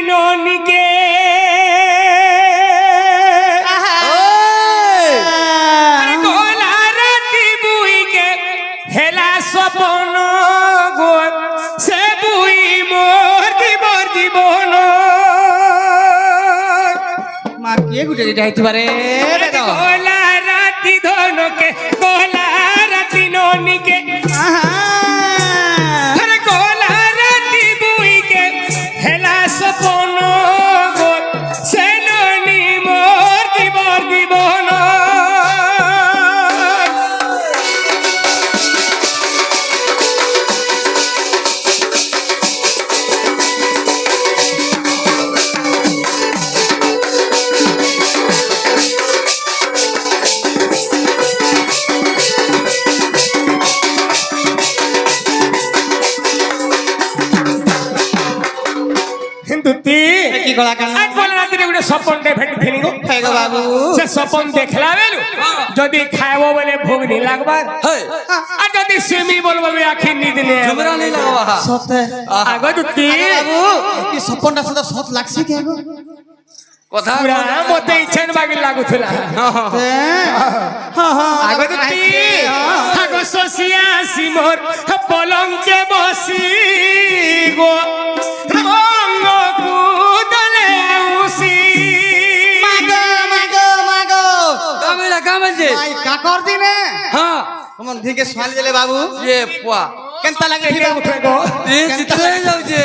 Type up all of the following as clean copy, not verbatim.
ননিকে গোলা রাতি বুইকে হেলা স্বপন গো সে বুই মোর দিবর জীবন মা কে গুটে দিটা হইতে পারে গোলা রাতি ধনকে গোলা রাতি ননিকে গোলা রাতি বুইকে হেলা স্বপন গো সে ননি মোর দিবর জীবন কি গলা কান আজ বলে রাত্রে গোটে স্বপনটে ভেটিଥିଲି গো গো বাবু সে স্বপন দেখলা বেলু যদি খাইব বলে ভোগ নি লাগবার আর যদি সিমি বলবো আখি নিদ নে জুমরা नहीं लगवा সতে আগো দুতি বাবু কি সপনটা সদা সত লাগছে কে গো কথা পুরা মতে ইচ্ছান বাগি লাগুଥିଲା আগো দুতি আগো সসিয়া সিমোর পলঙ্কে বসি গো মঙ্গ কুদলে উসি মাগো মাগো মাগো কামেলা কামেল যে ভাই কাকর দিনে हां তোমার দিকে সোয়াল দিলে বাবু ये पुआ কেনতা লাগে কে উঠে গো तीन चितले जाऊ जे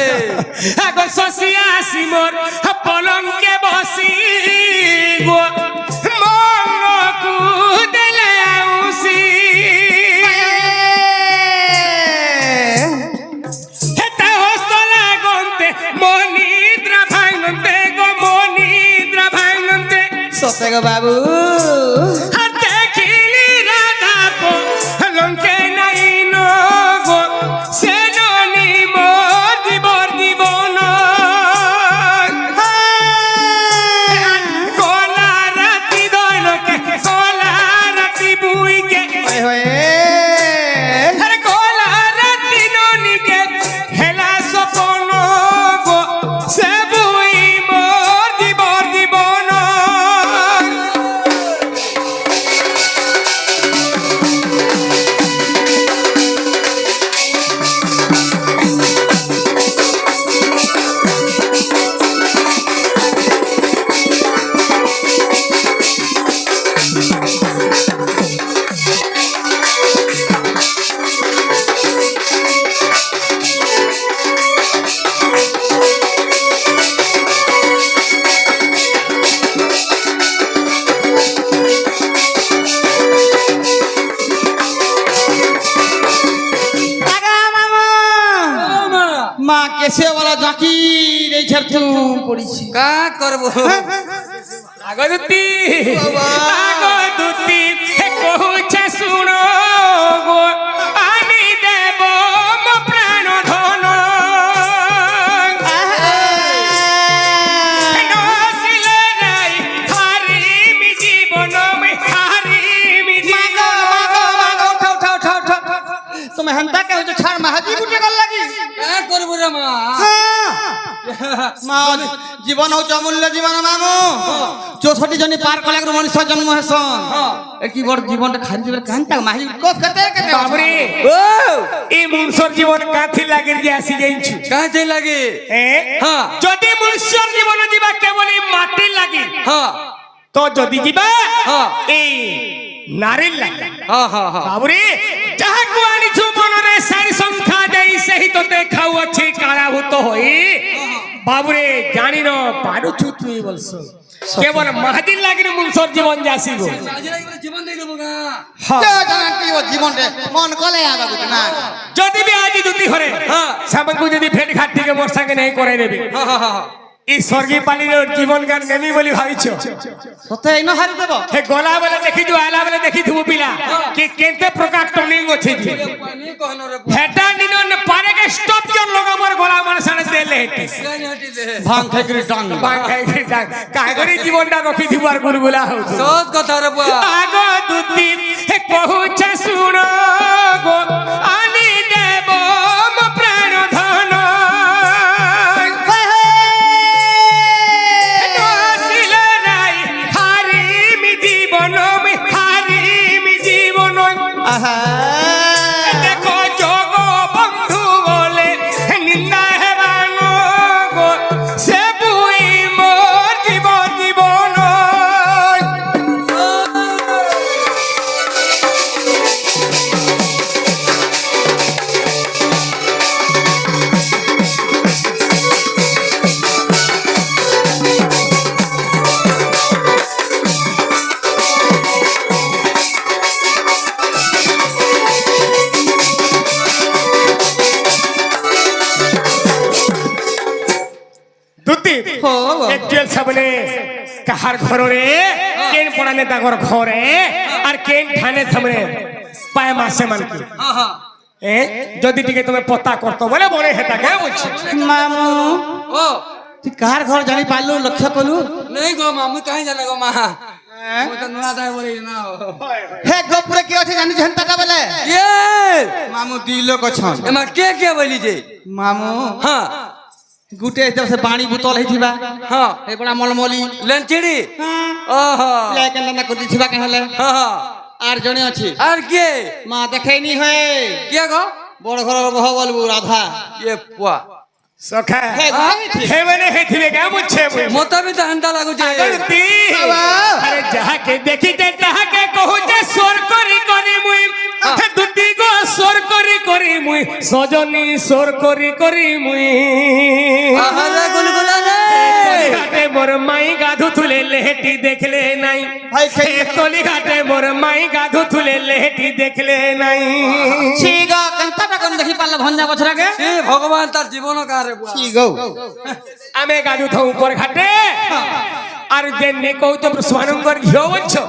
আগো সসিয়া সিমোর পলঙ্কে বসি গো মঙ্গ কুদলে উসি হেতা হস্তলা গন্তে মনিদ্রা ভাঙন্তে গো মনিদ্রা ভাঙন্তে সতে গো বাবু আর দেখিলি রাধা লঙ্কে নাই গো সে ননি মোর দিবর জীবন গোলা রাতি দলকে গোলা রাতি বুইকে আরে গোলা রাতি ননিকে হেলা স্বপন গো সে বুই মোর দিবর জীবন মা কেসে वाला জাকি এই ছেড় তু পড়িছি का करबो আগদুতি আগদুতি কহুছে শুনো গো আনি দেব মো প্রাণ ধন নসিলে নাই হারিমি জীবন মে হারিমি জীবন মাগো উঠা উঠা উঠা উঠা তুমি হেনতা কে হইছো ছাড় মাহাজি গুটে গল লাগি का करबो रे मां মা জীবন হচ্ছে অমূল্য জীবন মামু 64 জনি পার কলাক মনুষ্য জন্ম হেসন এ কি বড় জীবনটা খালি দিবে কান্তা মাহি কো কেতে কেতে বাবরে ओ এই মনুষ্যর জীবন কাথি লাগি যে আসি যাইছু का जे लागे হ্যাঁ যদি মনুষ্যর জীবন দিবা কেবল এই মাটি লাগি हां তো যদি দিবা हां এই নারীর লাগি हां हां हां বাবরে যাহাকু আনিছু মনরে সারি সংখ্যা দেই সেই তো দেখাউ আছে কারাভূত হই বাবরে জানি ন পারুছু তুই বলছ কেবল মাহাদির লাগিনে মনুষ্যর জীবন যাসি গো आज लागे जीवन दे देबो का জানা কি ও জীবন রে মন কলে আবা গুটে না যদি বি আজি দুতি হরে হ্যাঁ। সামনকু যদি ভেট ঘাট থেকে মোর সঙ্গে নেই করে দেবে हां हां हां এই স্বর্গী পালির জীবন গান নেমি বলি ভাবিছ সতে ইনো হারি দেব হে গলা বেলে দেখিছু আলা বেলে দেখিছু পিলা কি কেতে প্রকার টর্নিং আছে জি पानी कहनो रे হেটা দিন পারে কে স্টপ জন লগাবর গলা মানসানে দেলে হেটি गानी हटी दे ভাং খাইকরি টাং কাগরি জীবনটা রখি দিবার গুলগুলা হচ্ছে सच कथा रे बुआ আগ দুতি হে কহুছে শুন গো আনি দেব মো প্রাণ ধন একচুয়াল সামনে কাহার ঘরে কেন পড়ানে তাগর ঘরে আর কেন ঠানে সামনে পায় মাসে মানকি হ্যাঁ হ্যাঁ যদি টিকে তুমি পতা করতো বলে মনে হেতা কে বুঝছি মামু ও তুই কার ঘর জানি পারলু লক্ষ্য কলু নেই গো মা মুই কাহি জানে গো মা মুই তো নয়া দাই বলি না হে গোপুরে কি আছে জানি ঝেন্তাটা বলে কে মামু দুই লোক অছন এমা কে বলি যে মামু হ্যাঁ গুটে সে পানি বোতল হইथिবা হ্যাঁ এই বড়া মলমলি লেঞ্চিড়ি হ্যাঁ ওহো লেকে না করতিবা কে হলে হ্যাঁ আর জনে আছে আর কে মা দেখাইনি হয় কে গো বড় ঘর বহ বলবু রাধা এ পুয়া সখা হে হে মানে হেথিবে কে বুঝছে মতো भी तो हंडा लागू जे করতি আরে যাহাকে দেখিতে তাহাকে কহুছে সোর করি করি মুই দুটি গো সোর করি করি মুই সজনী সোর করি করি মুই আহারে গুলগুলা রে ঘাটে মোর মাই গাধু তুলে লেহেটি দেখলে নাই ভাই খেই তলি ঘাটে মোর মাই গাধু তুলে লেহেটি দেখলে নাই ঠিক কন্তাটা কোন দেখি পারলে ভঞ্জা বছর আগে এ ভগবান তার জীবন কারে বুয়া ঠিক গো আমি গাধু থাও উপর ঘাটে আর যে নে কৌ তো সুমানঙ্গর ঘিও বলছো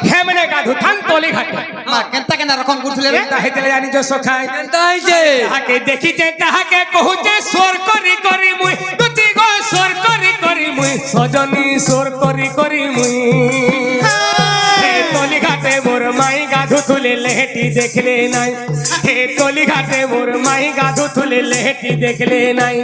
হে মানে গাধু থান তলি ঘাটে মা কেনতা কেন রকম করছিলে রে তাহিতে জানি যে সখাই কেনতা হইছে তাহাকে দেখিতে তাহাকে কহুছে সোর করি করি মুই দুটি গো সোর করি করি মুই সজনী সোর করি করি মুই হে তলি ঘাটে মোর মাই গাধু তুলে লেহেটি দেখলে নাই হে তলি ঘাটে মোর মাই গাধু তুলে লেহেটি দেখলে নাই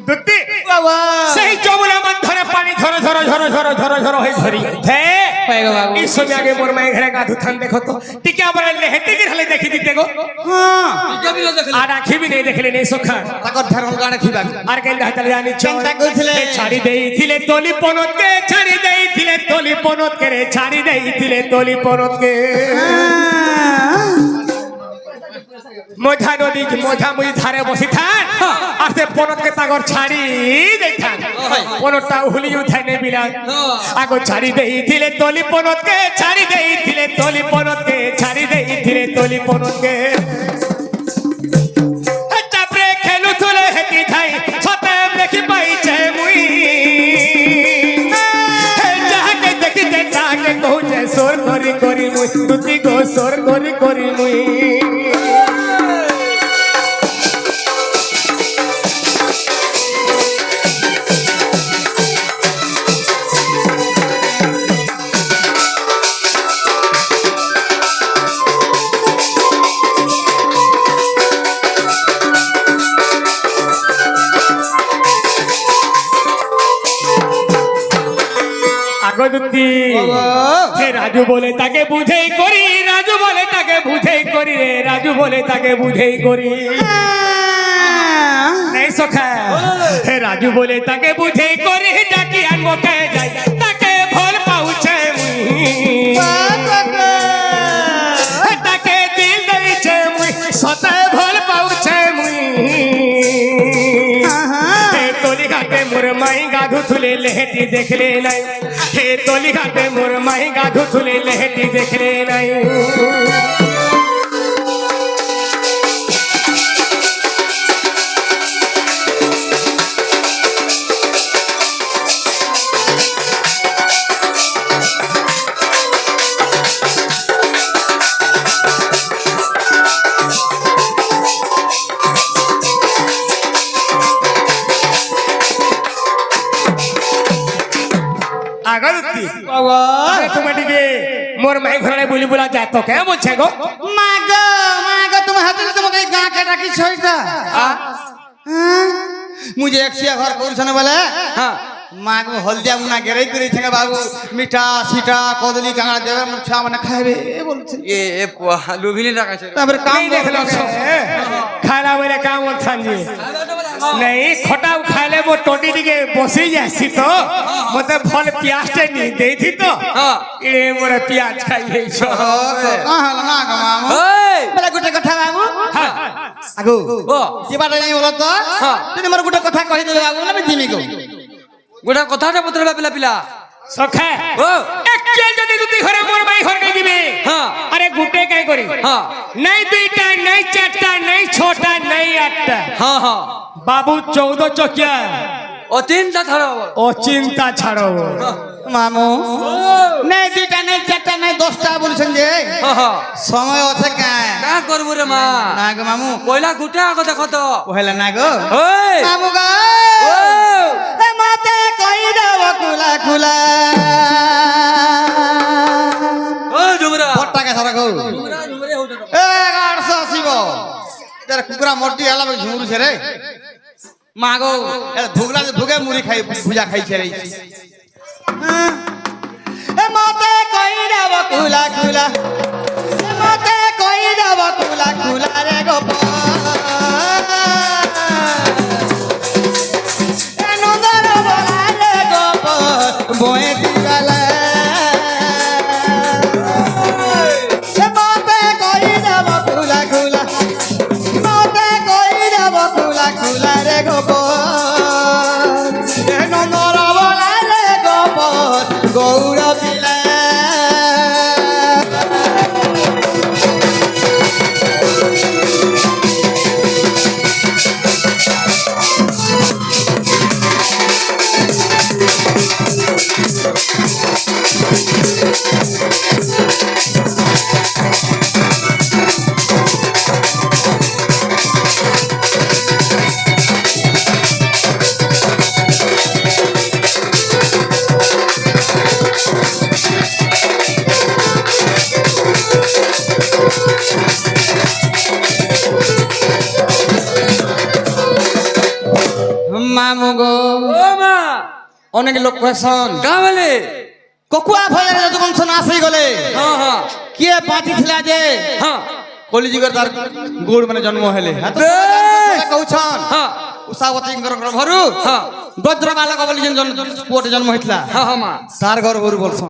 দুটি বাবা সেই যমুনা মধ্যে পানি ঝরো ঝরো ঝরো ঝরো ঝরো ঝরো হয়ে ঝরি হে হয়ে গো বাবু এই সময় আগে মোর মাই ঘরে গাধু থান দেখো তো টিকে আবার লেহেটি গিরলে দেখি দিতে গো হ্যাঁ কে বিলো দেখলে আর আখিবি নেই দেখলে নেই সখা তাকর ধারণ গানে থিবা আর কেন হাতলে জানি কেনতা কইছিলে? ছাড়ি দেইছিলে তলি পনতকে ছাড়ি দেইছিলে তলি পনতকে রে ছাড়ি দেইছিলে তলি পনতকে মধা নদী মধা মুই ধারে বসি থান আর সে পনতকে তাগর ছাড়ি দেই থান পনতটা হুলি উঠাই নে বিলাত আগো ছাড়ি দেইছিলে তলি পনতকে ছাড়ি দেইছিলে তলি পনতকে ছাড়ি দেইছিলে তলি পনতকে চাপরে খেলু তুলে হেতি ধাই সতে দেখি পাইছে মুই যাহাকে দেখিতে তাহাকে কহুছে সোর করি করি মুই দুটি গো সোর করি করি মুই আগদুতি হে রাজু বলে তাকে বুঝেই করি রাজু বলে তাকে বুঝেই করি রে রাজু বলে তাকে বুঝেই করি নেই সখা হে রাজু বলে তাকে বুঝেই করি ডাকি আর মোকে যাই তাকে ভুল পাউছে মুই তাকে দিল দেইছে মুই সতে ভুল পাউছে মুই হে তলি ঘাটে মোর মাই গাধু তুলে লেহেটি দেখলে নাই হে তলি ঘাটে মোর মাই গাধু তুলে লেহেটি দেখলে নাই আগলতি বাবা তুমি টিকে মোর মাই ঘরে বলি বলা যায় তো কে বলছে গো মাগো তুমি হাতে তোমাকে গাঁ কে ডাকি ছইটা মুঝে একশিয়া ঘর করছনে বলে হ্যাঁ মাগ হলদিয়া মুনা গেরাই করেছে না বাবু মিঠা সিটা কদলি কাঁকড়া দেবে আমার ছুয়া মানে খাইবে বলছে এ পুয়া লুভিনি রাখাছে তারপরে কাম দেখলো দেখলো খালা বলে কাম থান জি ନାଇଁ ଖଟାଉ ଖାଇଲେ ମୋ ତଣ୍ଟି ଟିକେ ବସି ଯାସି ତ ମତେ ଭଲ ପିଆଜଟେ ନି ଦେଇଥି ତ ହଁ। ଇଏ ମୋର ପିଆଜ ଖାଇ ହେଇଛ କଣ ହେଲା ନା ଗো ମାମୁ এই ବେଲେ ଗୋଟେ କଥା ବାବୁ আগু ও ଯିବାଟା ଯାଇ ବୋଲ ତ ହଁ। ଯଦି ମୋର ଗୋଟେ କଥା କହିଦେବେ ବାବୁ ନା ଜିମି গো গোটা কথাটা পত্রলা পিলা পিলা সখা ও একচুয়াল যদি দুটি ঘরে মোর ভাই ঘর কে দিবে হ্যাঁ। আরে গুটে কাই করি হ্যাঁ নাই দুইটা নাই চারটা নাই ছটা নাই আটটা হ্যাঁ হ্যাঁ বাবু 14 চকিয়া ও তিনটা ধরো ও চিন্তা ছাড়ো মামু নাই দুইটা নাই চারটা নাই 10টা বলছেন যে হ্যাঁ হ্যাঁ সময় আছে কায় কা করবো রে মা না গো মামু পয়লা গুটা আগে দেখো তো কইলা না গো ওই মামু গো ও এ মতে কই দেব কুলা কুলা ও ঝুমরা পট্টাকে সারা গো ঝুমরা ঝুমরে হতো এ 880 তার কুকুরা মর্দি আলা ঝুমুরু ছেড়ে মা গো এ ধুগলা ধুগে মুড়ি খাই ভুজা খাই ছেড়ে এ মতে কই দেব কুলা কুলা এ মতে কই দেব কুলা কুলা রে গোপ এ নন্দর বলা রে গোপ বয়ে দিগালা এ মতে কই দেব কুলা কুলা মতে কই দেব কুলা কুলা রে গোপ এ নন্দর বলা রে গোপ গৌর পিলা মামু গো ও মা অনেক লোক কয়েছন কা বলে ককুয়া ভয়ের যদুবংশ নাশ হয়ে গলে হ্যাঁ হ্যাঁ কিয়ে পাঁচি ଥିଲା যে হ্যাঁ কলিযুগের তার গোড় মানে জন্ম হেলে কৌছন হ্যাঁ উষাবতীঙ্কর ঘরু হ্যাঁ বজ্র বালক বলি যেন পুଅଟେ জন্ম হয়েছিল হ্যাঁ হ্যাঁ মা তার ঘর ঘরু বলছ